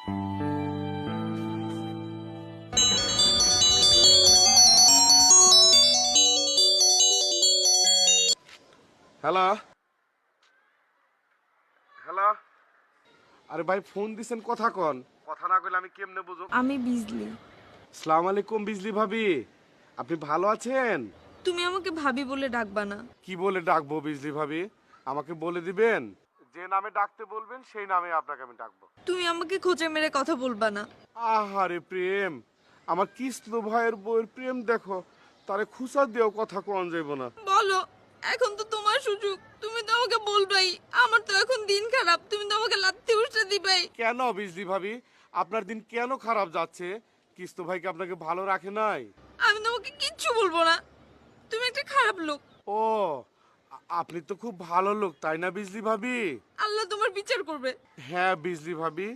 Hello hello, আরে ভাই phone দিছেন, কথা কন, কথা না কইলে আমি কেমনে বুঝব? আমি বিজলি। আসসালামু আলাইকুম বিজলি ভাবি, আপনি ভালো আছেন? তুমি আমাকে ভাবি বলে ডাকবা না। কি বলে ডাকবো বিজলি ভাবি? আমাকে বলে দিবেন, যে নামে ডাকতে বলবেন সেই নামে আপনাকে আমি ডাকবো। তুমি আমাকে খোঁচা মেরে কথা বলবা না। আহারে প্রেম, আমার কৃষ্ণ ভাইয়ের বউয়ের প্রেম দেখো, তারে খুচা দিয়েও কথা কন যাইব না। বলো, এখন তো তোমার সুযোগ, তুমি তো আমাকে বলবাই। আমার তো এখন দিন খারাপ, তুমি তো আমাকে লাত্তি উষ্টা দিবাই। কেন বিজলি ভাবি, আপনার দিন কেন খারাপ যাচ্ছে? কৃষ্ণ ভাইকে আপনাকে ভালো রাখে নাই? আমি তোমাকে কিচ্ছু বলবো না, তুমি একটা খারাপ লোক। ও, আপনি তো খুব ভালো লোক তাই না বিজলি ভাবি? আল্লাহ তোমার বিচার করবে। হ্যাঁ বিজলি ভাবি,